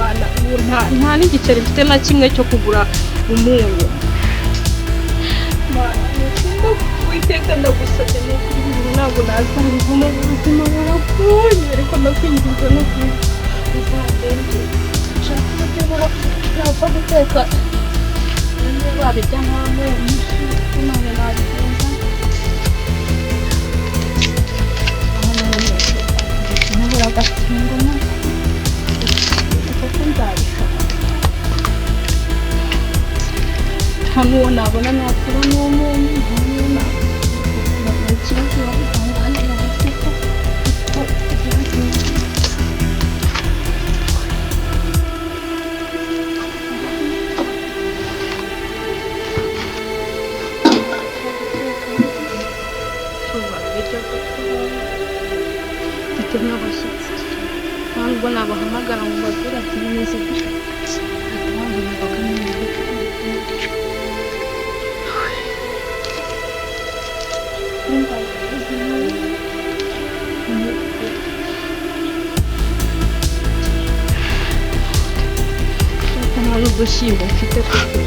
mana nta n'igiceri mfite na kimwe cyo kugura umunyu mana witeka ndagusabye n'ukuri ntabwo nazabivamo ubuzima barakunye ariko ndakwinginze n'ukuri uzagende nshaka kugira napfa guteka babirya nk'aho none nabigenza nabura agakingo kuko nzabishobora hano nabona nakura n'umuntu ikibazo babitangana n'abaseko n'abashyitsi ntabwo nabahamagara ngo bagure ati bimeze gutya nta n'udushyimbo mfite kuko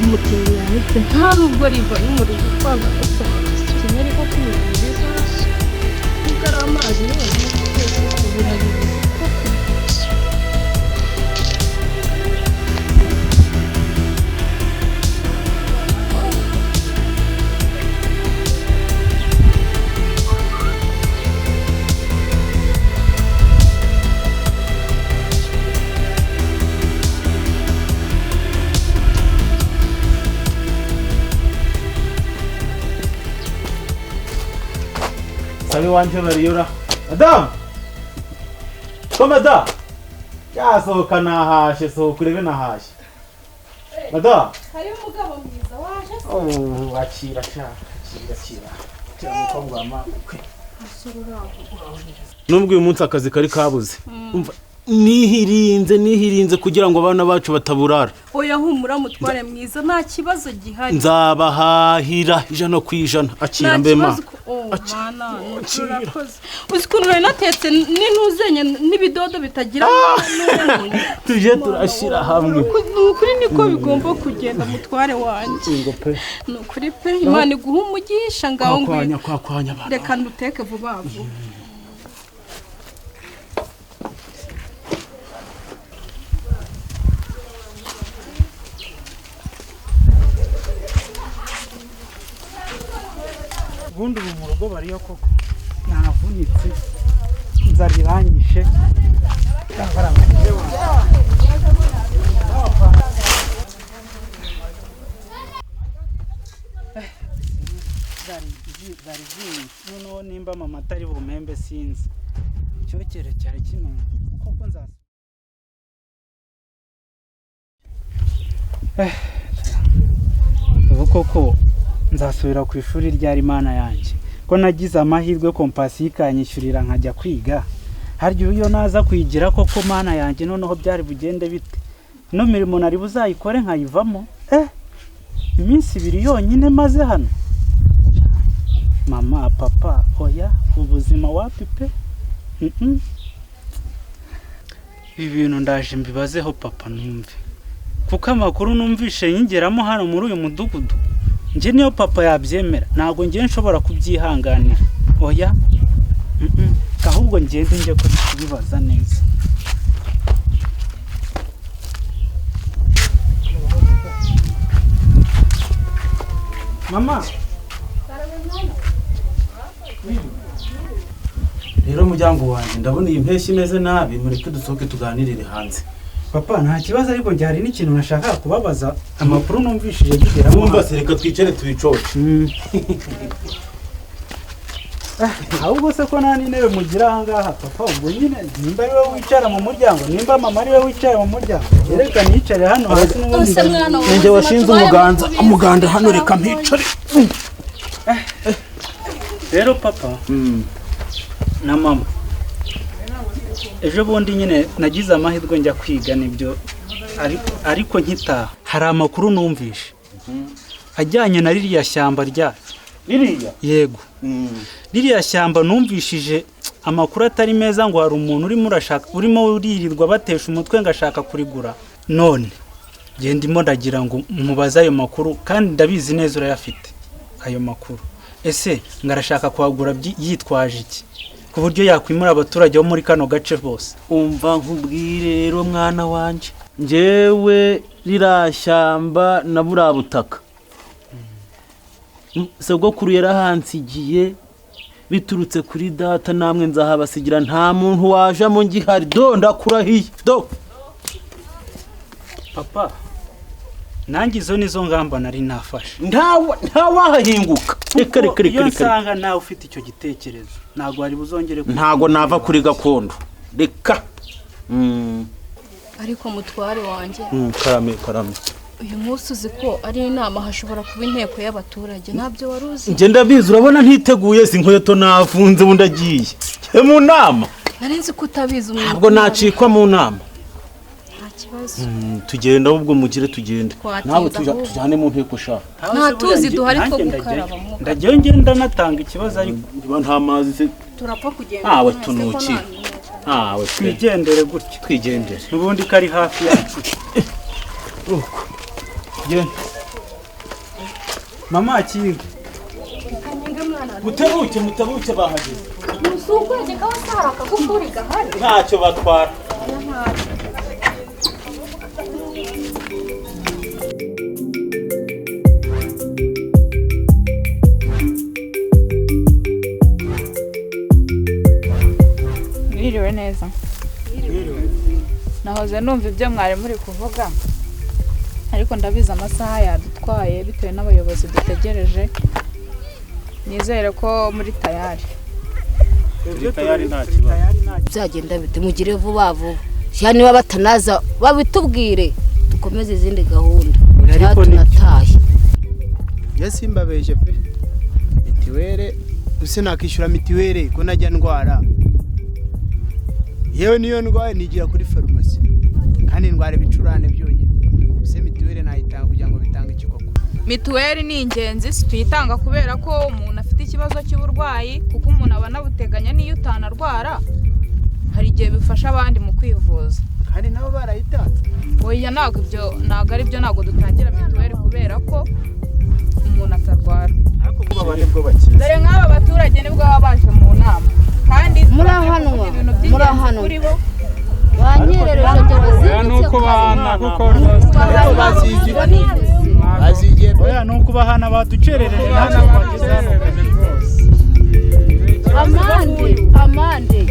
umutima yahise nta nubwo riva n'umuriro kwanga ikinyeri ko kumubiriza kuko ari amazi yonyine birabiriza sabe wanje bariyura Adam Komada yasohoka nahashe sohokurebe nahashe Madam hari umugabo mwiza waje oh akira cyangwa amakwe nubwo uyu munsi akazi kari kabuze umva nihirinze kugira ngo abana bacu bataburara oya humura mutware mwiza nta kibazo gihari nzabahahira ijana ku ijana akira mbema mana urakoze uzikuntu nari natetse n'intuzenye n'ibidodo bitagira tuje turashira hamwe nukuri niko bigomba kugenda mutware wanje nukuri pe Imana iguha umugisha ngaho kwakwanya reka nduteke vuba vuba ubundi ubu mu rugo bariyo koko navunitse inzara iranyishe zari noneho nimba mama atari bumembe sinzi icyokere cyari kino koko nzaza ubu koko nzasubira ku ishuri rya Imana yanjye ko nagize amahirwe kompasi ikanyishyurira nkajya kwiga harya iyo naza kwigira koko Mana yanjye noneho byari bugende bite no mirimo nari buzayikore nkayivamo iminsi 2 yonyine maze hano mama papa oya ubuzima wapi pe ibintu ndaje mbibazeho papa numve kuko amakuru numvishe yingeramo hano muri uyu mudugudu nje niyo papa yabyemera ntago ngiye nshobora kubyihanganira oya ahubwo ngende nje ko kubibaza neza mama rero mujyango wanjye ndabona iyi mpeshyi imeze nabi mureke dusohoke tuganirire hanze papa nta kibazo ariko cyari n'ikintu nashaka kubabaza amakuru numvishije bigeramo numva se reka twicare tubicoce ahubwo se ko nta n'intebe mugira ahangaha papa ubwo nyine nimba ari wowe wicara mu muryango nimba mama ari wowe wicara mu muryango reka nicare hano hasi n'ubundi nje washinze umuganda hano reka mpicare rero papa na mama ejo bundi nyine nagize amahirwe njya kwiga nibyo ariko nkitaha hari amakuru numvishe ajyanye na ririya shyamba ryacu ririya yego ririya shyamba numvishije amakuru atari meza ngo hari umuntu urimo uririrwa batesha umutwe ngo ashaka kurigura none ndimo ndagira ngo mubaze ayo makuru kandi ndabizi neza urayafite ayo makuru ese ngarashaka kuhagura yitwaje iki ku buryo yakwimura abaturage bo muri kano gace bose. umva nkubwire rero mwana wanje njyewe rirashyamba na buriya butaka sogokuru yarahansigiye biturutse kuri data namwe nzahabasigira nta muntu wajamo ngihari do ndakurahiye do papa nanjye izo nizo ngamba nari nafashe ntawahahinguka reka iyo nsanga nawe ufite icyo gitekerezo ntabwo wari buzongere ntago nava kuri gakondo reka ariko mutware wanjye karame uyu munsi uzi ko ari inama hashobora kuba inteko y'abaturage ntabyo wari uzi njye ndabizi urabona ntiteguye si inkweto nafunze ubundi agiye mu nama nari nzi ko utabizi ntabwo nacikwa mu nama nta kibazo tugenda ahubwo mugire tugende nawe tujyane mu nteko shaka nta tuzi duhari two gukaraba ndagiye ngenda natanga ikibazo ariko nta mazi se turapfa kugenda ntawe tunuki ntawe twigendere gutyo twigendere n'ubundi kari hafi yacu uko genda mama akiga mutabuke bahageze usukwege kawa saraka kukuri gahari ntacyo batwara Mwiriwe neza. Nahoze numva ibyo mwari muri kuvuga. Ariko ndabiza amasaha yadutwaye bitewe n'abayobozi dutegereje. Nizere ko muri tayari. Byagenda bite mugire vuba vuba. Cyane niba batanaza babitubwire dukomeze izindi gahunda. Ariko nataye. Yasimbabeje pe. Mitiwere usinakishura mitiwere ko najya ndwara. Yewe niyo ndwaye nigira kuri farumasi kandi ndwara bicurane byonyine use mituweli nayitanga kugira ngo bitange ikikoko. Mituweli ni ingenzi tuyitanga kubera ko umuntu afite ikibazo cy'uburwayi kuko umuntu abana buteganya niyo utanarwara hari igihe bifasha abandi mu kwivuza kandi nabo barayitanze. Oya ntago ari byo ntago dutangira mituweli kubera ko umuntu atarwara. Dore nk'aba baturage nibwo baba baje mu nama kandi murahanwa banyerereje oya nuko bahana kuko bazigiye oya nuko bahana baducerereje hano bageze hano amande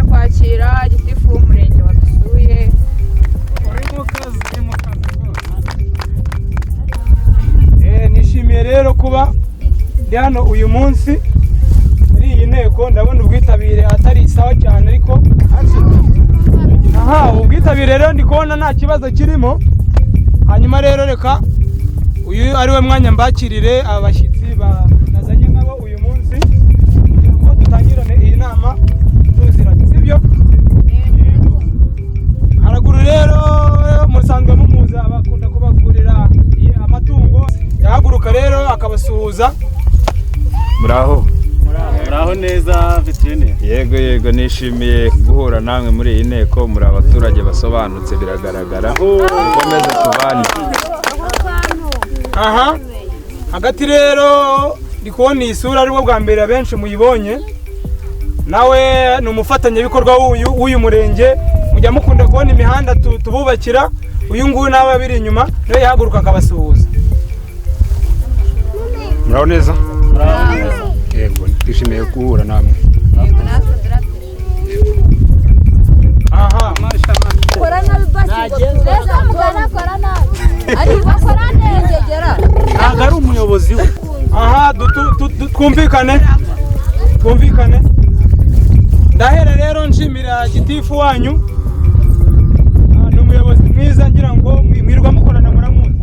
kwakira gitifu w'umurenge wadusuye. Nishimiye rero kuba ndi hano uyu munsi muri iyi nteko. Ndabona ubwitabire atari sawa cyane ariko ubwitabire rero ndi kubona nta kibazo kirimo. Hanyuma rero reka uyu ari we mwanya mbakirire abashyitsi bazanye nabo uyu munsi kugira ngo dutangirane iyi nama tuziranye, sibyo? Haraguru rero musanzwe mumuza abakunda kubagurira amatungo, yahaguruka rero akabasuhuza. muraho neza veterineri. yego nishimiye guhura namwe muri iyi nteko, muri abaturage basobanutse biragaragara, mukomeze tubane. aha hagati rero ndi kubona iyi sura aribwo bwa mbere abenshi muyibonye, nawe ni umufatanyabikorwa w'uyu murenge, mujya mukunda kubona imihanda tububakira, uyu nguyu nawe abiri inyuma niwe yahaguruka akabasuhuza. Muraho neza? Yego twishimiye guhura namwe. aha ntabwo ari umuyobozi we. aha twumvikane. Ndahera rero nshimira gitifu wanyu, ni umuyobozi mwiza, ngira ngo mwirwa mukorana muramuzi.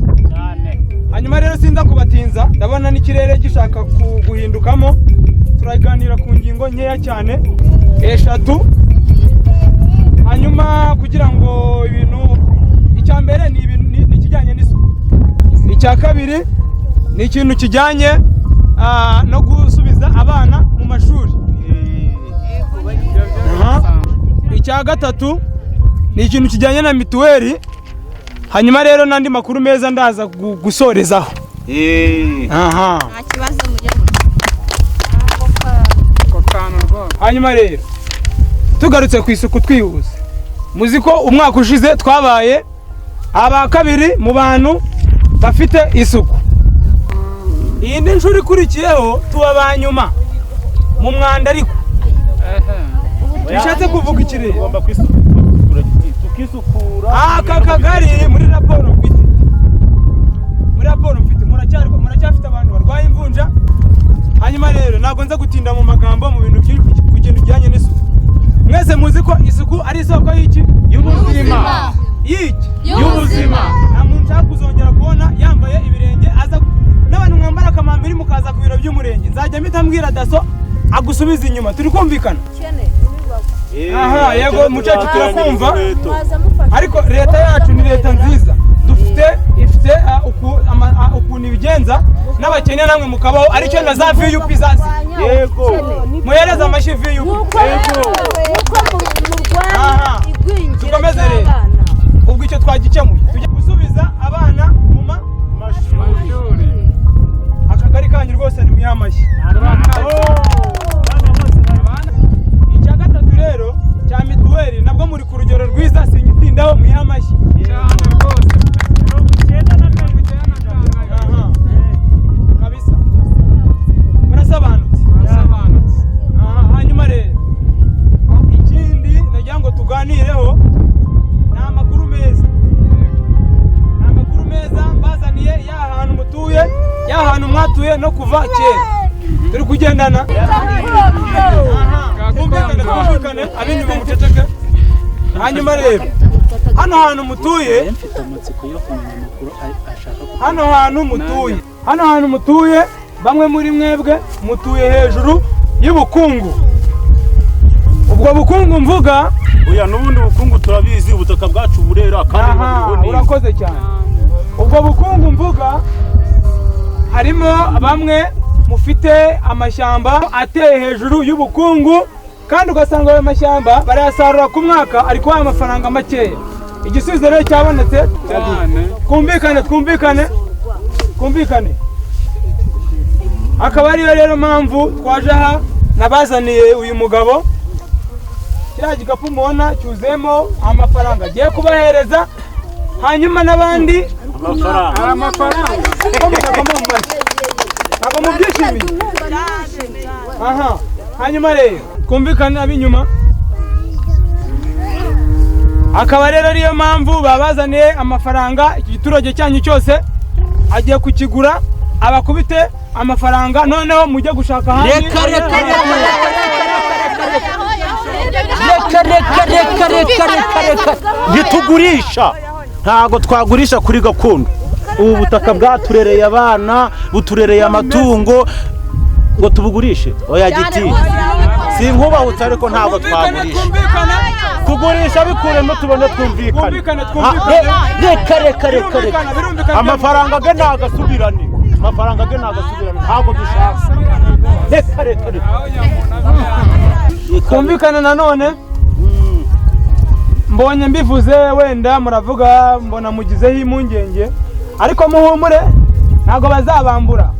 Hanyuma rero sinza kubatinza, ndabona n'ikirere gishaka guhindukamo, turaganira ku ngingo nkeya cyane 3. Hanyuma kugira ngo ibintu, icya mbere ni kijyanye n'isuku, icya kabiri ni ikintu kijyanye no gusubiza abana mu mashuri, icya gatatu ni ikintu kijyanye na mituweli. Hanyuma rero n'andi makuru meza ndaza gusorezaho. Aha nta kibazo mujya hanyuma rero tugarutse ku isuku twihuse, muzi ko umwaka ushize twabaye aba kabiri mu bantu bafite isuku. Iyi ndi nshuro ikurikiyeho tuba ba nyuma mu mwanda, ariko bishatse kuvuga ikirere aka kagari muri raporo mfite muracyafite abantu barwaye imvunja. Hanyuma rero ntabwo nza gutinda mu magambo mu bintu ku kintu kijyanye n'isuku. Mwese muzi ko isuku ari isoko y'iki? Y'ubuzima. Y'ubuzima. Nta muntu nshaka kuzongera kubona yambaye ibirenge aza n'abantu mwambara akamambiri mukaza ku biro by'umurenge, nzajya mpita mbwira daso agusubiza inyuma. Turi kumvikana? Aha yego mucacu turakumva, ariko leta yacu ni leta nziza, ifite ukuntu ibigenza n'abakenya namwe mukabaho, aricyo na za VUP zasi. Yego muhereza amashyi VUP. Yego tukomeze rero, ubwo icyo twagikemuye tujya gusubiza abana mu mashuri. Akagari kanyu rwose ni muyamashyi. Icya gatatu rero cya mituweli nabwo muri ku rugero rwiza, singitindaho muyamashyi cyane rwose. Kabisa murasobanutse. Hanyuma rero ikindi nagira ngo tuganireho ni amakuru meza mbazaniye, ya hantu mwatuye no kuva kera. Turi kugendana. Twumvikane abinyuma muceceke. Hanyuma rero hano hantu mutuye bamwe muri mwebwe mutuye hejuru y'ubukungu. Ubwo bukungu mvuga, oya n'ubundi bukungu turabizi, ubutaka bwacu burera kandi urakoze cyane. Ubwo bukungu mvuga harimo bamwe mufite amashyamba ateye hejuru y'ubukungu, kandi ugasanga ayo mashyamba barayasarura ku mwaka ariko ya amafaranga makeya. Igisubizo rero cyabonetse, twumvikane. Akaba ariyo rero mpamvu twaje aha nabazaniye uyu mugabo. Kiriya gikapu mubona cyuzemo amafaranga agiye kubahereza, hanyuma n'abandi amafaranga ntabwo mubyishimiye. Aha hanyuma rero twumvikane ab'inyuma. Akaba rero ariyo mpamvu babazaniye amafaranga. Iki giturage cyanyu cyose agiye kukigura, abakubite amafaranga, noneho mujye gushaka ahandi. reka ntitugurisha, ntago twagurisha kuri gakondo. Ubu butaka bwaturereye abana, buturereye amatungo, ngo tubugurishe? Oya giti, sinkubahutse ariko ntago twagurisha. Kugurisha bikuremo tubone twumvikane. Reka amafaranga ge nagasubirane, ntago dushaka. Reka kumvikana nanone mbonye mbivuze wenda muravuga mbona mugizeho impungenge ariko muhumure ntabwo bazabambura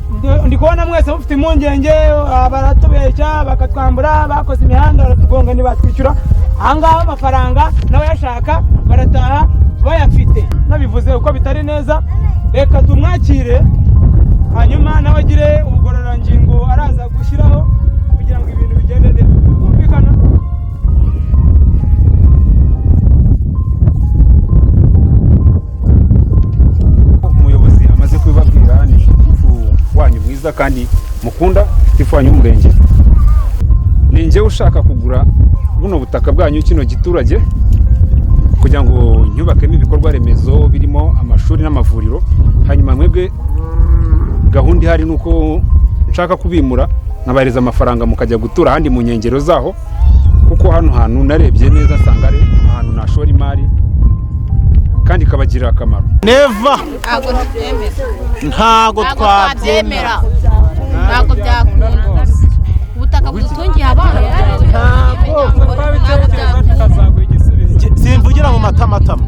ndi kubona mwese mufite impungenge baratubeshya bakatwambura bakoze imihanda baratugonga ntibatwishyura ahangaha amafaranga n'abayashaka barataha bayafite nabivuze uko bitari neza reka tumwakire hanyuma nawe agire ubugororangingo araza gushyiraho kugira ngo ibintu bigende neza kumvikana. Umuyobozi amaze kubibabwira ni ifu wanyu mwiza kandi mukunda ifu wanyu w'umurenge ni njye ushaka kugura buno butaka bwanyu kino giturage kugira ngo nyubakemo ibikorwa remezo birimo amashuri n'amavuriro hanyuma mwebwe gahunda ihari nuko nshaka kubimura nkabareza amafaranga mukajya gutura ahandi mu nkengero zaho kuko hano hantu narebye neza nsanga ari ahantu nashora imari kandi kabagirira akamaro. Neva ntago twabyemera ntago byakunda ubutaka budutungiye abana simvugira mu matamatama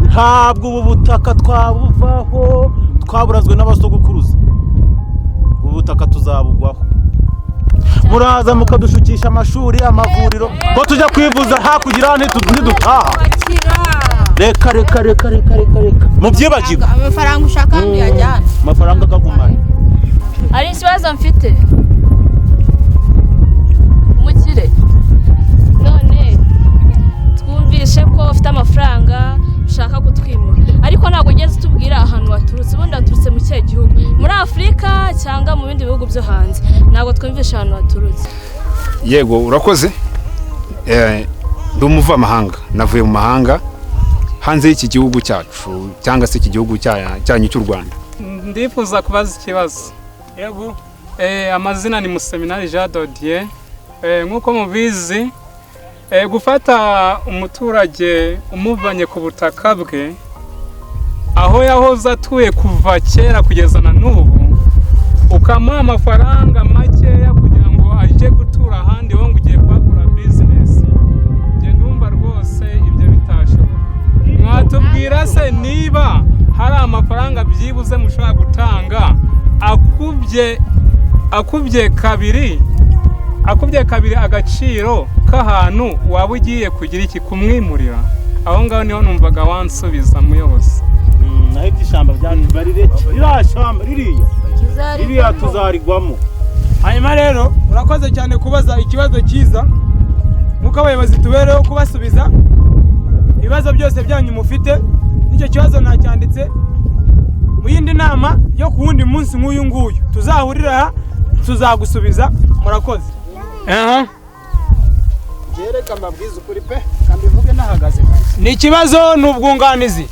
ntabwo ubu butaka twabuvaho twaburazwe n'abasogokuruza ubu butaka tuzabugwaho muraza mukadushukisha amashuri amavuriro ngo tujya kwivuza hakugira ntidutaha reka mubyibagirwe amafaranga ushaka ndiyajyana amafaranga akagumana. Hari ikibazo mfite umukire none twumvishe ko ufite amafaranga ushaka kutwimura ariko ntabwo ugeze tubwira ahantu waturutse ubundi waturutse mu kihe gihugu muri Afurika cyangwa mu bindi bihugu byo hanze ntabwo twumvishe ahantu waturutse. Yego urakoze ndi umuvamahanga navuye mu mahanga hanze y'iki gihugu cyacu cyangwa se iki gihugu cyanyu cy'u Rwanda. Ndifuza kubaza ikibazo. Yego amazina ni Museminari Jean Dodier nk'uko mubizi gufata umuturage umuvanye ku butaka bwe aho yahoze atuye kuva kera kugeza na n'ubu ukamuha amafaranga makeya kugira ngo ajye gutura ahandi wowe ugiye kwagura bizinesi njye ndumva rwose ibyo bitashoboka. Mwatubwira se niba hari amafaranga byibuze mushobora gutanga akubye kabiri agaciro k'ahantu waba ugiye kugira iki kumwimurira aho ngaho niho numvaga wansubiza muyobozi. Naho iby'ishyamba byacu barireke iriya shyamba ririya tuzarigwamo. Hanyuma rero urakoze cyane kubaza ikibazo cyiza nk'uko abayobozi tubereho kubasubiza ibibazo byose byanyu mufite n'icyo kibazo nacyanditse mu yindi nama yo ku wundi munsi nk'uyu nguyu tuzahurira aha tuzagusubiza murakoze. Jereka mbabwiza ukuri pe kambivuge nahagaze ni ikibazo n'ubwunganizi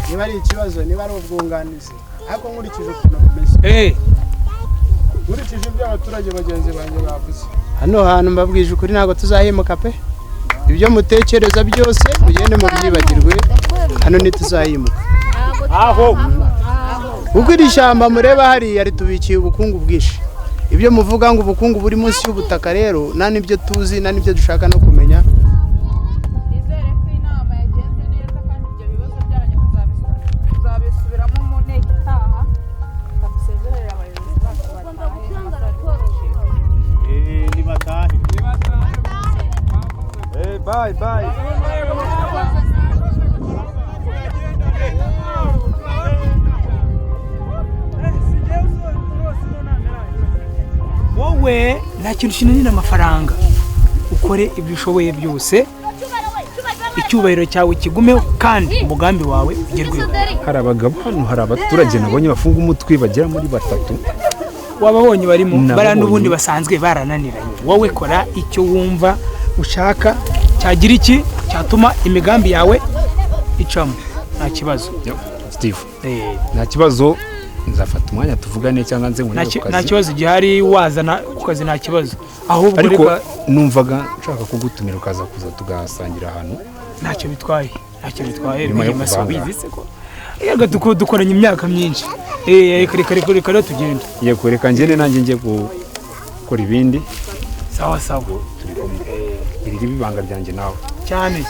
niba ari ikibazo niba ari ubwunganizi ariko nkurikije ukuntu kumeze nkurikije ibyo abaturage bagenzi banjye bavuze hano hantu mbabwije ukuri ntabwo tuzahimuka pe ibyo mutekereza byose mugende mu byibagirwe hano ntituzahimuka aho kuko iri shyamba mureba hariya ritubikiye ubukungu bwinshi ibyo muvuga ngo ubukungu buri munsi y'ubutaka rero nta n'ibyo tuzi nta n'ibyo dushaka no kumenya. Nizere ko inama yagenze neza kandi ibyo bibazo byanyu tuzabisubiramo mu nteko itaha tukabisezerera abayobozi bacu batahe bye bye. wowe nta kintu kinanira amafaranga ukore ibyo ushoboye byose icyubahiro cyawe kigumeho kandi umugambi wawe ugerweho. Hari abagabo hano hari abaturage nabonye bafunga umutwe bagera muri 3 wababonye barimo bara n'ubundi basanzwe barananiranye. Wowe kora icyo wumva ushaka cyagira iki cyatuma imigambi yawe icamo nta kibazo. Steve nta kibazo nzafata umwanya tuvugane cyangwa nze ngo nta kibazo gihari wazana ku kazi nta kibazo ahubwo ariko numvaga nshaka kugutumira ukaza kuza tugasangira ahantu ntacyo bitwaye bihema sobizi se ko yega dukoranye imyaka myinshi reka tugende yego reka ngene nanjye ngiye gukora ibindi sawa sawa turi kumwe iri riba ibanga ryanjye nawe cyane.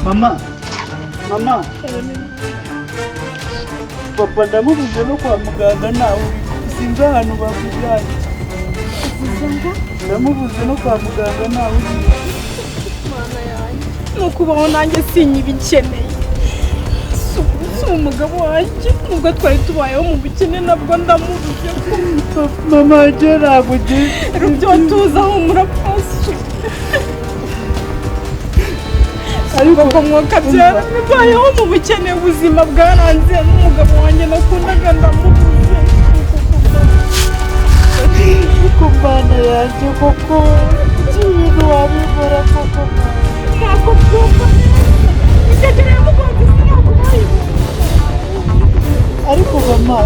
Mama, papa ndamubuze no kwa muganga nawe sinzi ahantu bakujyanye. Ndamubuze no kwa muganga nawe Mana yanjye nukubaho nanjye sinyibikeneye. Si umugabo wanjye nubwo twari tubayeho mu bukene nabwo ndamubuze ko mama agera kugira ibyo tuzaho murapasi. Ariko ko mwokabyara bibayeho mu bukene ubuzima bwaranze n'umugabo wanjye nakundaga ndamubuze. Kuko Mana yanjye koko ibintu wabikora koko ntabwo byumva bikegereye umugongo sinakubaye. ariko mama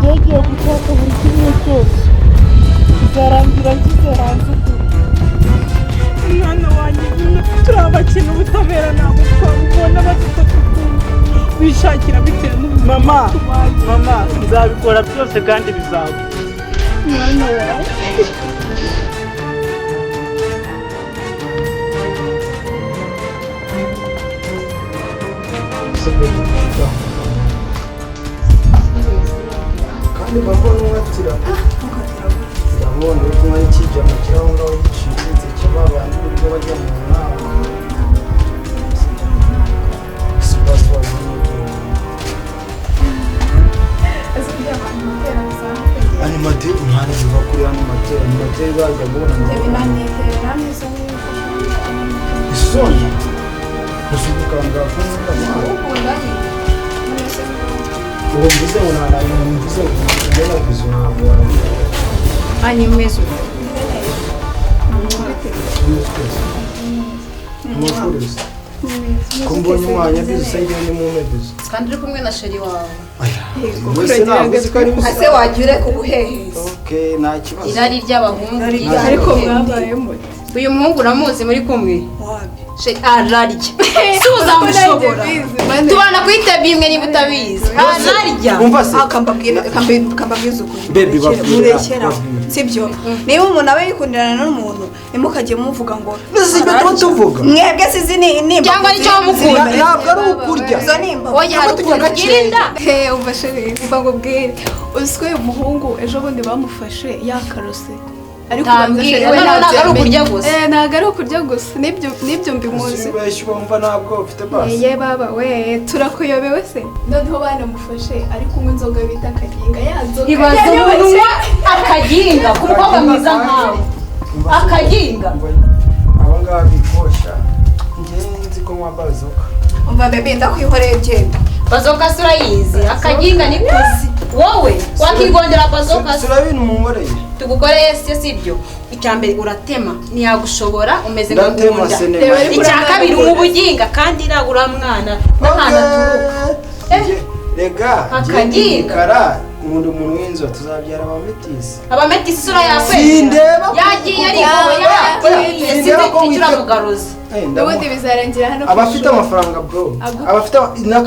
yagiye gushaka buri kimwe cyose kizarangira nshyize hanze ukuri. Mwana wanjye turi abakina ubutabera ntabwo twabubona badufata ukundi bishakira bitewe n'ubuzima mama nzabikora byose kandi bizaba. mwana wanjye kandi mbona uwatira ndabona uri kumwe n'ikijya mu kirahure giciriritse kiba abantu ubwo bajya mu nama animateri umwana ziva kuri animateri bajya kubona isoni usubukanga kumwe uwo mvuze ngo nta mvuze ngo ngena kuzunga ani mwezo umukurisi kumbonye umwanya bize ngiye ni mu meduza kandi uri kumwe na sheri wawe wese navuze ko ari ase wagira kubuheheza okay nta kibazo irari ry'abahungu ariko mwabayemo uyu muhungu uramuzi muri kumwe sheri ararya suza mushobora tubana kwitebye imwe niba utabizi ararya akambabwiza ukuri murekera sibyo niba umuntu aba yikundirana n'umuntu nimukajye muvuga ngo nizibyo tuba tuvuga mwebwe sizi nimba cyangwa nicyo wamukunda ntabwo ari ukurya izo nimba oya hari ukuntu ugirinda umva sheri umva ngo bwire uziko uyu muhungu ejo bundi bamufashe yakarose ariko ntabwo ari ukurya gusa ntabwo ari ukurya gusa nibyo mbimuzi ubeshya wumva ntabwo ufite basi ye baba we turakuyobewe se noneho banamufashe ari kunywa inzoga bita akaginga yanzoga ibaze umuntu akaginga ku mukobwa mwiza nkawe akaginga aba ngaba bikosha ngenzi ko nywa bazoka umva bebe ndakwihoreye genda bazoka surayizi akaginga ni kuzi wowe wakigondera bazoka surabintu mumoreye tugukoreye sibyo icyambere uratema ntiyagushobora umeze nk'ugunda icya kabiri umubuginga kandi iragura mwana n'ahantu aturuka rega akaginga umuntu w'inzo tuzabyara abametisi sura yakwezi sindeba yagiye ariko yagiye sinzi turamugaruza ubundi bizarangira hano abafite amafaranga bro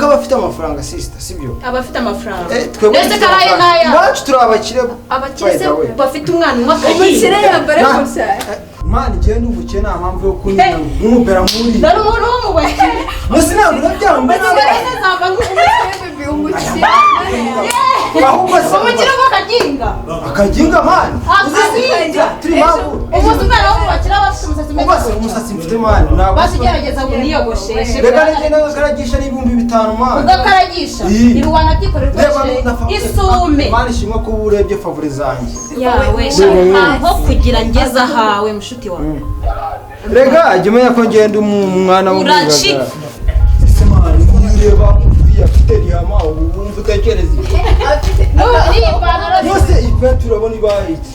abafite amafaranga sister sibyo abafite amafaranga ndetse karaye naya bacu turi abakire abakire bafite umwana umwe akagiye umukire yambara gusa mani je ndi umukene nta mpamvu yo kunyina nk'umupera muri dore umuntu w'umubare musi ntabwo urabyamba ahubwo se umukire w'akaginga akaginga mani turi mpamvu umunsi umwana wo mubakira bafite umusatsi ubase umusatsi mfite mani basigerageza ngo niyogosheshe reka nigenda gakaragisha n'ibihumbi 5 mani ugakaragisha niba wanabyikorera isume mani shimwa ko urebye favori zanjye yawe aho kugira ngeze ahawe mushuti wawe rega jya umenya ko ngenda umwana w'umuganga ese mani ureba afite diyama wumva utekereza yose ipe turabona ibayiki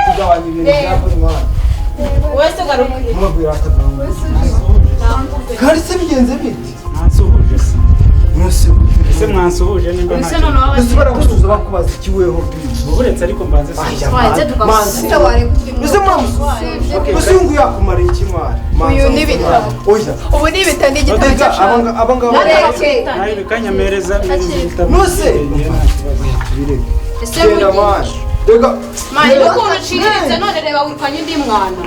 tugabanya ibintu byakora imana wese garuka umubwira atavanga kandi se bigenze bite mwansuhuje se mwese ese mwansuhuje nimba ese none wawe ese baragusuza bakubaza ikiweho uretse ariko mbanze ese ese ungu yakumara iki mwana uyu ni ibitabo oya ubu ni ibitabo n'igitabo cy'ashaka abangaba nawe bikanyamereza ibitabo nose ese genda mwana rega mani ukuntu uciriritse none reba wirukanye undi mwana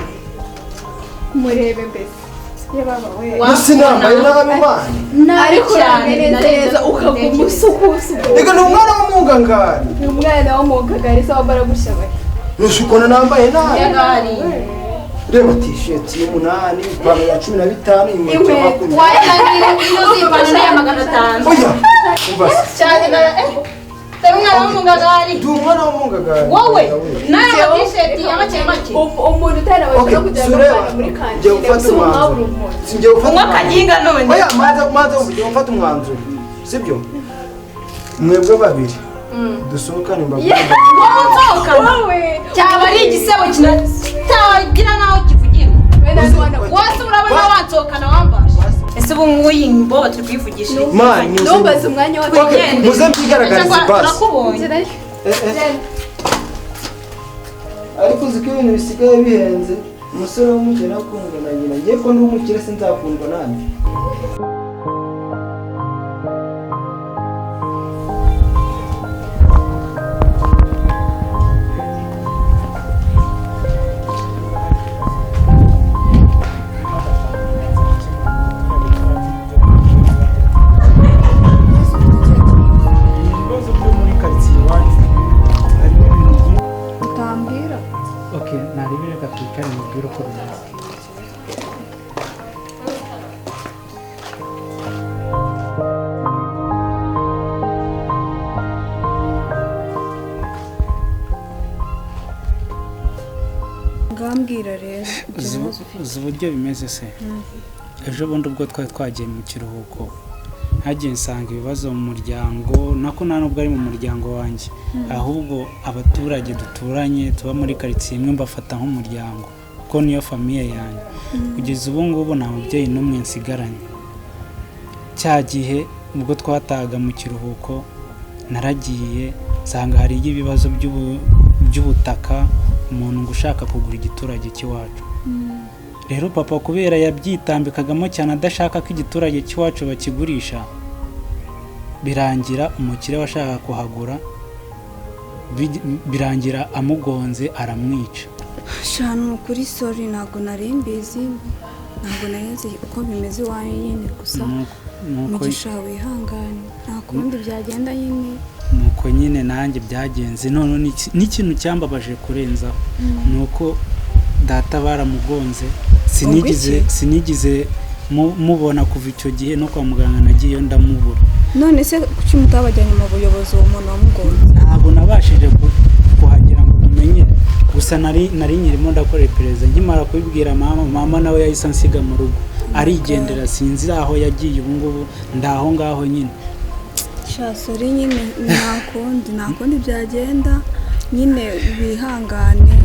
murebe mbese nose nambaye nabi mwana ariko urameze neza ukaguma usukusuku rega ni umwana w'umugangari ni umwana w'umugangari se wambara gutya bari nose ukona nambaye nabi reba t-shirt y'8 ipantaro ya 15 inkweto ya 10 wayangira ino zipantaro ya 500 oya umva cyane na Tebe umwana w'umugangari. Ndi umwana w'umugangari. Wowe nawe t-shirt ya make make. Umuntu utarabasha kujya muri kantine. Sinjye ufata. Umwe akaginga none. Oya maza ujye ufata umwanzuro. Sibyo? Mwebwe babiri. Dusohokane mbabwira. Wowe cyaba ari igisebo kitagira naho kivugira. Wase urabona wansokana wambasha. Ese ubu nguyi mbo turi kwivugisha. Numbaze umwanya wa tugende. Muze mbigaragarize basi. Nakubonye. Ariko uzi ko ibintu bisigaye bihenze. Umusore w'umugeni akundwa na nyina. Ngiye ko ndi umukire sinzakundwa nande. ngambwira rero uzi uburyo bimeze se ejo bundi ubwo twari twagiye mu kiruhuko hagiye nsanga ibibazo mu muryango nako nta nubwo ari mu muryango wanjye ahubwo abaturage duturanye tuba muri karitsiye imwe mbafata nk'umuryango kuko niyo famiye yanjye kugeza ubu ngubu nta mubyeyi n'umwe nsigaranye cya gihe ubwo twataga mu kiruhuko naragiye nsanga hariyo ibibazo by'ubutaka umuntu ngo ushaka kugura igiturage cy'iwacu rero papa kubera yabyitambikagamo cyane adashaka ko igiturage cy'iwacu bakigurisha birangira umukire washaka kuhagura birangira amugonze aramwica shanu kuri sorry ntago nari mbizi ntago nari uko bimeze iwanyu nyine gusa mugisha wihangane nta kundi byagenda nyine nuko nyine nanjye byagenze none n'ikintu cyambabaje kurenzaho nuko data baramugonze sinigize mubona kuva icyo gihe no kwa muganga nagiyeyo ndamubura none se kuki mutabajyanye mu buyobozi uwo muntu wamugonze ntabwo nabashije kuhagera ngo mumenye gusa nari nyirimo ndakora iperereza nkimara kubibwira mama nawe yahise ansiga mu rugo arigendera sinzi aho yagiye ubu ngubu ndaho ngaho nyine shasori nyine nta kundi byagenda nyine bihangane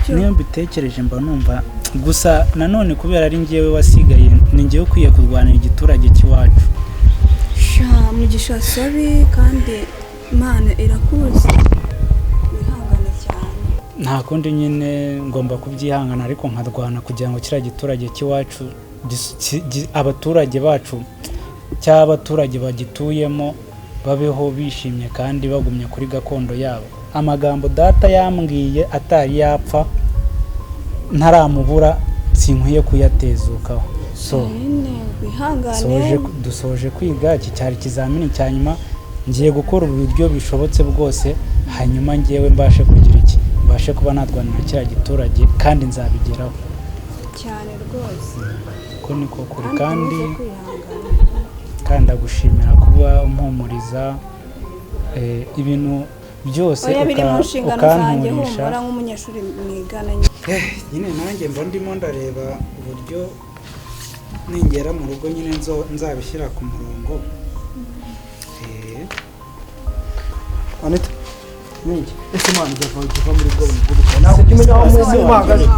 niyo mbitekereje mba numva gusa nanone kubera ari njyewe wasigaye ni njyewe ukwiye kurwanira igiturage cy'iwacu mugisha sorry kandi Imana irakuzi wihangane cyane nta kundi nyine ngomba kubyihangana ariko nkarwana kugira ngo kiriya giturage cy'iwacu abaturage bacu cyangwa abaturage bagituyemo babeho bishimye kandi bagumye kuri gakondo yabo amagambo data yambwiye atari yapfa ntaramubura sinkwiye kuyatezukaho. Dusoje kwiga, iki cyari ikizamini cya nyuma, ngiye gukora uburyo bishobotse bwose, hanyuma ngewe mbashe kugira iki, mbashe kuba natwanira kiriya giturage kandi nzabigeraho cyane rwose. ko niko kuri kandi ndagushimira kuba umpumuriza ibintu byose ukanturisha nk'umunyeshuri mwigana. nyine nanjye mba ndimo ndareba uburyo ningera mu rugo nyine nzabishyira ku murongo. Anita ninjye ese mwana uva muri bwo ntabwo kimenya aho muhagaze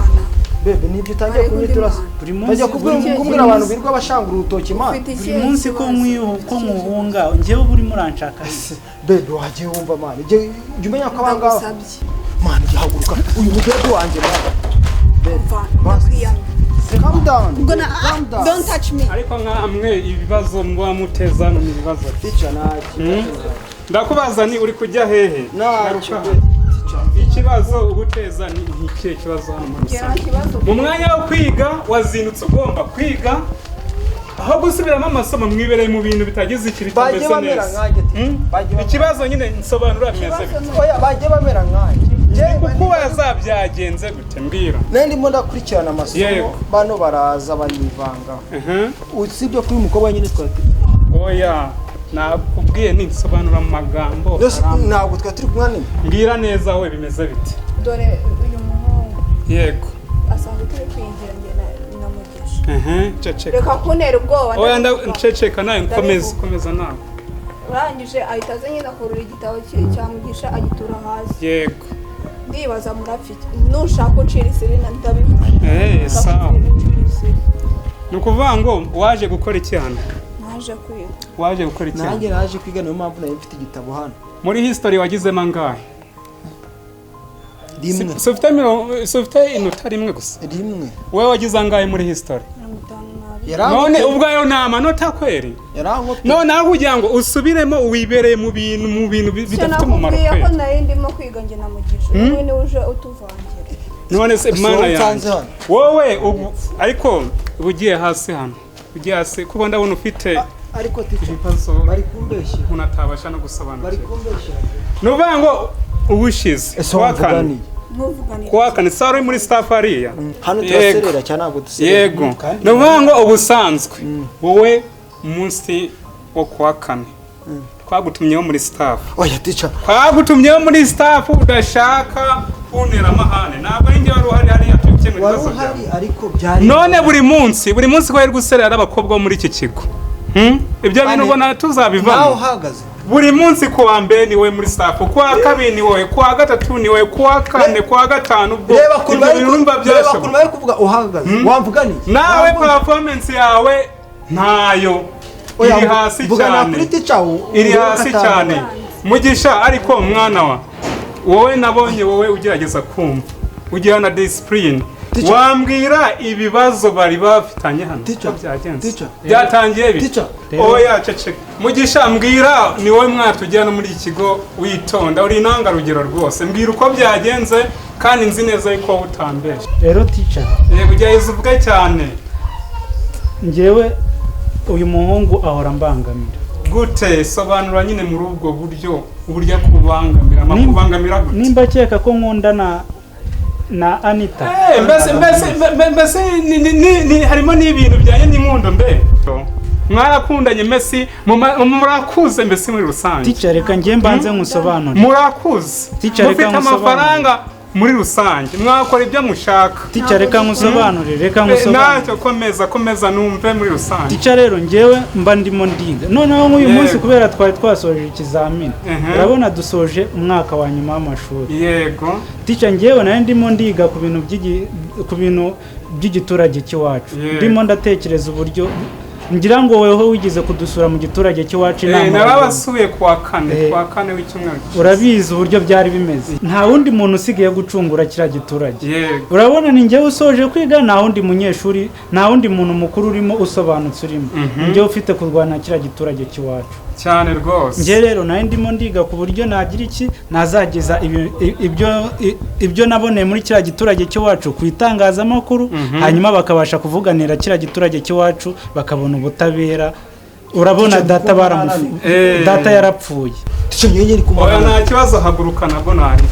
bebe nibyo utangiye kunyitura bajya kumbwira abantu birirwa bashangura urutoki mana buri munsi ko muhunga njyewe buri muranshaka bebe wagiye wumva mana jya umenya ko abangaba mana gihaguruka uyu mugore wanjye calm down. Don't touch me. Ariko nkamwe ibibazo mwa mutezano ni ibibazo teacher naki ndakubaza ni uri kujya hehe ikibazo ubuteza ni iki kibazo hano mu mwanya wo kwiga wazinutse ugomba kwiga aho gusubiramo amasomo mwibereye mu bintu bitagize ikiri cyose neza. Ikibazo nyine nsobanura bimeze bite? Oya bagiye bamera nkanjye kuko yazabyagenze gute mbwira. Ndimo ndakurikirana amasomo bano baraza banivanga. Usibye kuri umukobwa nyine twate. Oya nakubwiye nsobanura mu magambo. Ntabwo turi kumwana. Mbwira neza we bimeze bite? Dore uyu muhungu. Yego. Asanzwe turi kwinjira namugisha. Ceceka. Reka kuntera ubwoba. Oya ndaceceka nawe komeza nawe. Urangije ahita azanye nakurura igitabo cyamugisha agitura hasi. Yego. Ndibaza murafite. Nushaka ucira isirina ndabivuga. Sawa. Nukuvuga ngo waje gukora iki hano? Naje kwiga. Waje gukora iki? Nanjye naje kwiga niyo mpamvu nayo mfite igitabo hano. Muri history wagizemo angahe? Rimwe. Sofite inota rimwe gusa. Rimwe. Wewe wagize angahe muri history? 52. None ubwo ayo ni amanota kweri? None aho kugira ngo usubiremo uwibereye mu bintu bidafite umumaro kweri. Cyane ko nari ndimo kwiga nge namugisha. Wowe ni uje utuvangira. None se mana yanjye. Wowe ubu ariko ugiye hasi hano. Ugiye hasi kuko ndabona ufite ariko ibibazo bari kumbeshya unatabasha no gusobanura. Bari kumbeshya. Nuvuga ngo ubushize kwakane saro muri staff ariya hano turaserera cyane ntabwo duserera. Yego nuvuga ngo ubusanzwe wowe umunsi wo kwakane twagutumyeho muri staff. Oya teacher twagutumyeho muri staff udashaka kunera amahane ntabwo ari nge wari uhari hariya tukemura ibibazo byawe ariko byari none buri munsi ko yari guserera abakobwa muri iki kigo ibyo bintu ubona tuzabivamo naho uhagaze buri munsi ku wa mbere ni we muri staff ku wa kabiri ni wowe ku wa gatatu ni wowe ku wa kane ku wa gatanu ubwo reba kuruma yo kuvuga uhagaze wamvuga ni nawe performance yawe ntayo iri hasi cyane iri hasi cyane mugisha ariko mwana wa wowe nabonye wowe ugerageza kumva ugira na discipline wambwira ibibazo bari bafitanye hano byagenze byatangiye bite oya cece mugisha mbwira ni wowe mwatujyana muri ikigo witonda uri nanga rugero rwose mbwira uko byagenze kandi nzi neza yuko utambeshe rero teacher yego ugeze uvuge cyane ngewe uyu muhungu ahora mbangamira gute sobanura nyine muri ubwo buryo kubangamira amakubangamira gute nimba cyeka ko nkundana na Anita mbese harimo n'ibintu bijyanye n'inkundo mbe mwarakundanye Messi murakuze mbese muri rusange teacher reka ngiye mbanze nkusobanure murakuze mufite amafaranga muri rusange mwakora ibyo mushaka teacher reka nkusobanure ntacyo komeza numve muri rusange teacher rero ngewe mba ndimo ndiga noneho nk'uyu munsi kubera twari twasoje ikizamini urabona dusoje umwaka wa nyuma w'amashuri yego teacher ngewe nayo ndimo ndiga ku bintu by'igiturage cy'iwacu ndimo ndatekereza uburyo ngira ngo weho wigeze kudusura mu giturage cy'iwacu inama narabasuye kuwa kane w'icyumweru urabizi uburyo byari bimeze nta wundi muntu usigaye gucungura kiriya giturage urabona ni njyewe usoje kwiga nta wundi munyeshuri nta wundi muntu mukuru urimo usobanutse urimo njyewe ufite kurwana kiriya giturage cy'iwacu cyane rwose njye rero nawe ndimo ndiga ku buryo nagira iki nazageza ibyo naboneye muri kiriya giturage cy'iwacu ku itangazamakuru hanyuma bakabasha kuvuganira kiriya giturage cy'iwacu bakabona ubutabera urabona data data yarapfuye nta kibazo haguruka nabwo nari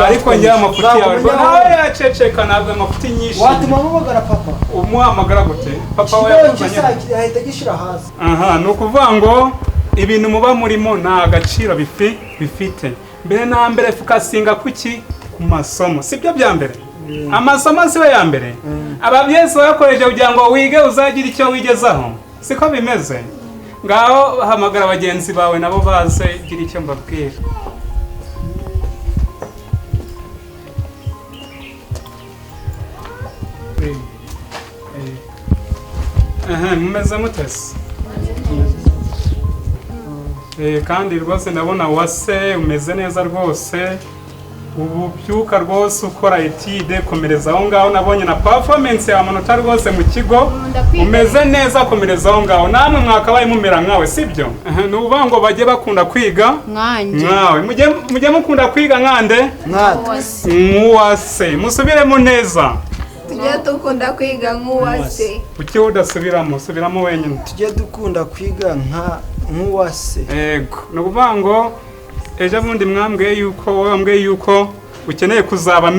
ariko njye amafuti yawe nawe yaceceka ntabwo amafuti nyinshi watuma mubagara papa umuhamagara gute papa we yakuzanye ahita gishira hasi ni ukuvuga ngo ibintu muba murimo nta gaciro bifite mbere na mbere fukasinga kuki ku masomo sibyo bya mbere amasomo siwe ya mbere ababyeyi bakoresha kugira ngo wige uzagire icyo wigezaho siko bimeze ngaho hamagara bagenzi bawe nabo baze gira icyo mbabwira mumeze mutese kandi rwose ndabona wase umeze neza rwose ubu byuka rwose ukora etide komereza aho ngaho nabonye na performance ya manota rwose mu kigo umeze neza komereza aho ngaho namwe mwakabaye mumera nkawe sibyo ni uvuga ngo bajye bakunda kwiga nkawe mujye mukunda kwiga nkande nk'uwase musubiremo neza tujye dukunda kwiga nk'uwase kuki udasubiramo subiramo wenyine tujye dukunda kwiga nk'uwase yego ni ukuvuga ngo ejo bundi mwambwiye yuko ukeneye kuzaba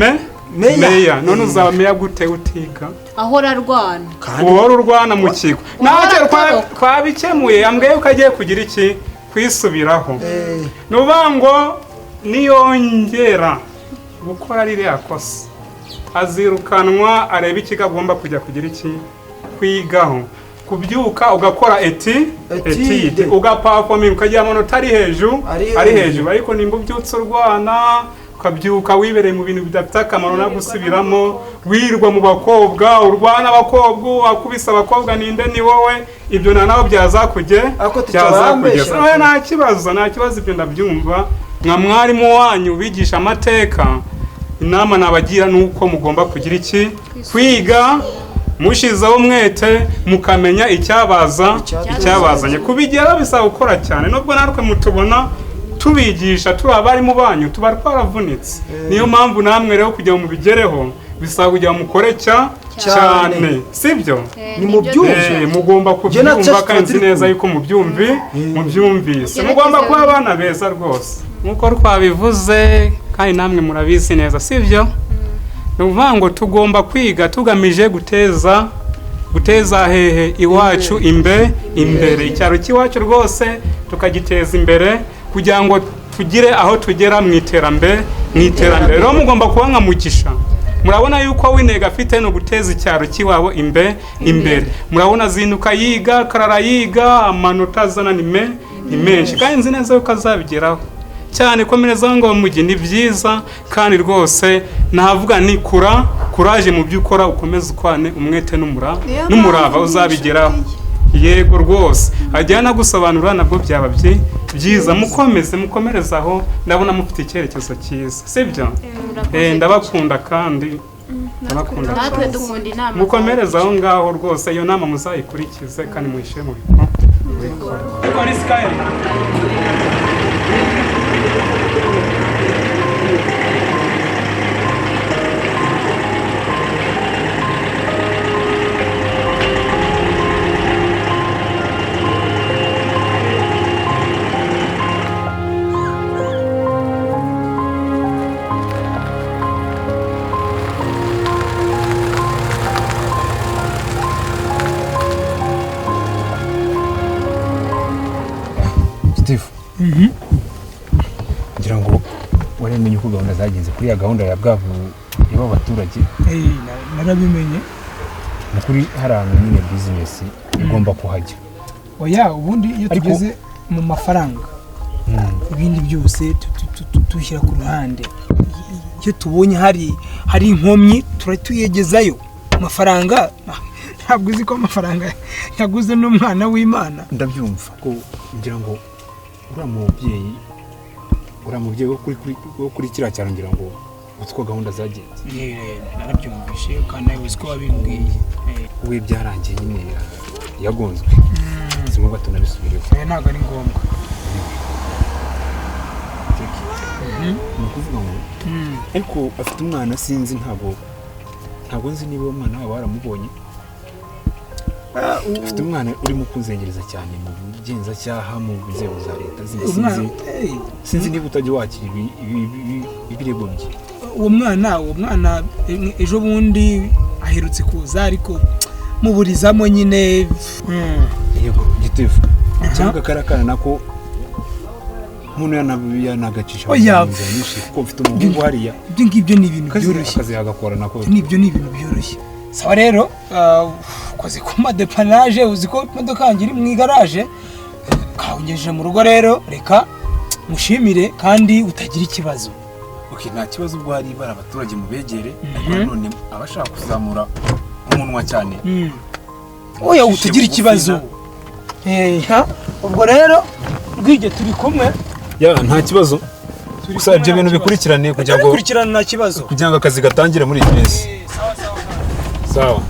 meya none uzaba meya gute utiga ahora arwana uhora urwana mu kigo ntacyo twabikemuye yambwiye ko agiye kugira iki kwisubiraho ni ukuvuga ngo niyongera gukora ririya kosa azirukanwa areba ikigo agomba kujya kugira iki kwigaho kubyuka ugakora etide ugaperforming ukagira amanota ari hejuru ariko nimba ubyutse urwana ukabyuka wibereye mu bintu bidafite akamaro no gusubiramo wirwa mu bakobwa urwana abakobwa wakubise abakobwa ninde ni wowe ibyo nabo byazakugeza nta kibazo ibyo ndabyumva nka mwarimu wanyu bigisha amateka inama nabagira nuko mugomba kugira iki kwiga mushizeho umwete mukamenya icyabazanye kubigera bisaba gukora cyane nubwo natwe mutubona tubigisha turi abarimu banyu tuba twaravunitse niyo mpamvu namwe rero kugira ngo mubigereho bisaba kugira mukore cyane sibyo mugomba kubyumva kandi neza yuko mubyumvise mugomba kuba abana beza rwose nkuko twabivuze kandi namwe murabizi neza sibyo ni ukuvuga ngo tugomba kwiga tugamije guteza hehe iwacu imbere icyaro cy'iwacu rwose tukagiteza imbere kugira ngo tugire aho tugera mu iterambere rero mugomba kuba nka Mugisha murabona yuko w'intego afite no guteza icyaro cy'iwabo imbere murabona azinduka yiga karara yiga amanota azana ni menshi kandi nzi neza yuko azabigeraho cyane komereza ngo mugi ni byiza kandi rwose navuga ni kuraje mu byukora ukomeze ukwane umwete n'umurava uzabigeraho yego rwose ajyana gusobanura nabwo byaba byiza mukomerezaho ndabona mufite icyerekezo cyiza sibyo ndabakunda kandi natwe dukunda inama mukomereza aho ngaho rwose iyo nama muzayikurikize kandi muyishyire mu bikorwa ngira ngo waramenye uko gahunda zagenze kuri ya gahunda ya bwavu y'abaturage narabimenye kuri hari ahantu nyine business igomba kuhajya oya ubundi iyo tugeze mu mafaranga ibindi byose tushyira ku ruhande iyo tubonye hari inkomyi turatuyegezayo amafaranga ntabwo uzi ko amafaranga yaguze n'umwana w'Imana. Ndabyumva ko ngira ngo uriya mubyeyi wo kuri kiriya cyaro ngira ngo utwo gahunda zagenze. Narabyumvishe kandi nawe uzi ko wabimbwiye. We byarangiye nyine yagonzwe. Si ngombwa tunabisubireho. Ntabwo ari ngombwa. Ni ukuvuga ngo ariko afite umwana sinzi ntabwo nzi niba umwana waba waramubonye. Afite umwana urimo kunzengereza cyane mu bugenzacyaha mu nzego za leta sinzi niba utajya wakira ibirego bye. Uwo mwana ejo bundi aherutse kuza ariko muburizamo nyine. Yego gitifu cyangwa karakana nako umuntu yanagacisha ko mfite umuhungu hariya. Ibyo ngibyo ni ibintu byoroshye. Akazi yagakora nako. Nibyo ni ibintu byoroshye. Sawa rero ukoze ku madepanaje uzi ko imodoka yanjye iri mu igaraje kawungejeje mu rugo rero reka mushimire kandi utagira ikibazo. Okay, nta kibazo ubwo hari bara abaturage mubegere none abashaka kuzamura umunwa cyane. Oya utagira ikibazo. Ubwo rero rwije turi kumwe. Nta kibazo. Gusa ibyo bintu bikurikirane kugira ngo nta kibazo. Kugira ngo akazi gatangire muri iyi minsi. Sawa.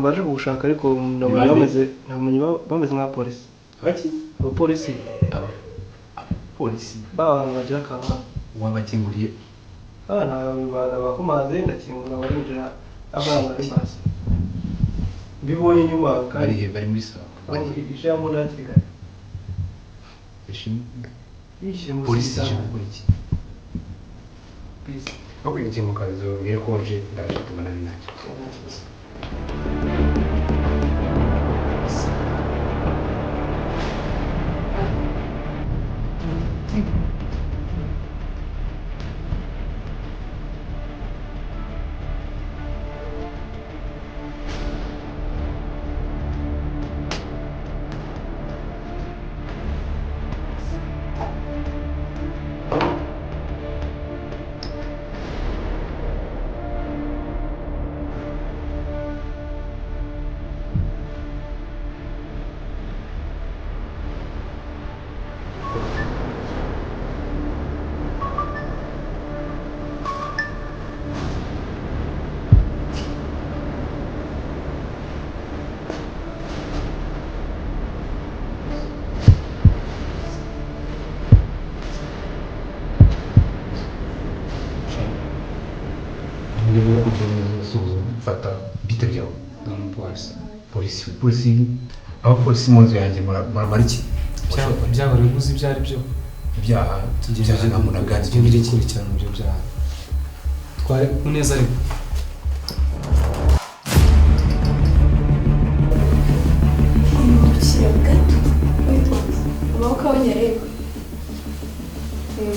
baje kugushaka ariko bameze nka polisi. Abapolisi bagira akaba wabakinguriye. bakomaze ndakingura barinjira abana bari maso bibonye nyuma kandi bari muri sawa bagiye mu natika polisi aho ingi mu kazi ugiye konje ndaje tubana n'inacyo. fata bite byawe polisi abapolisi mu nzu yanjye mariki byaba biguzi byari byo byaha tugejeje na munaganzi cyo biri kurikirana ibyo byaha twari neza ariko amaboko abanyereye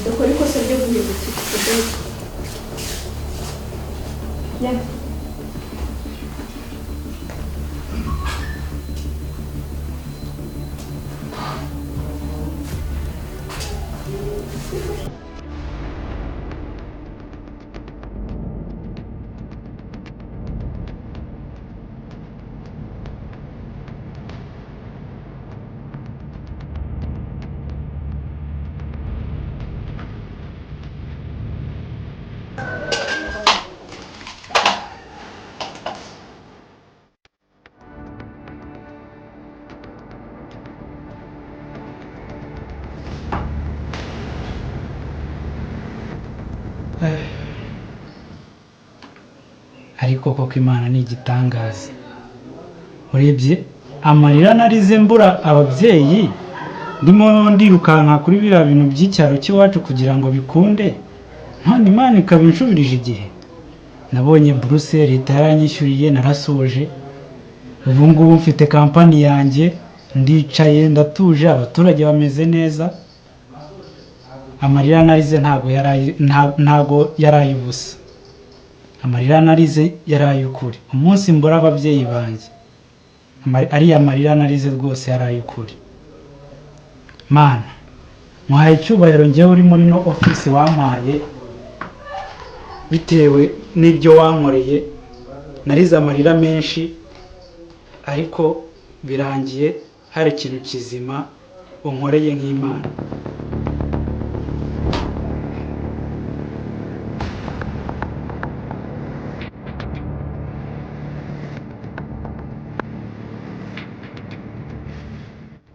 dukora ikosa ryo guhindukira ariko koko Imana ni igitangaza. Urebye amarira narize mbura ababyeyi ndimo ndirukanka kuri biriya bintu by'icyaro cy'iwacu kugira ngo bikunde, none Imana ikaba inshubirije igihe. Nabonye buruse leta yaranyishyuriye, narasoje, ubu ngubu mfite kampani yanjye, ndicaye ndatuje, abaturage bameze neza. Amarira narize ntago yaraye ubusa, amarira narize yaraye ukuri. Umunsi mbura ababyeyi banjye, ariya marira narize rwose yaraye ukuri. Mana, muhaye icyubahiro njyewe uri muri no ofisi wampaye, bitewe n'ibyo wankoreye. Narize amarira menshi ariko birangiye hari ikintu kizima unkoreye nk'Imana.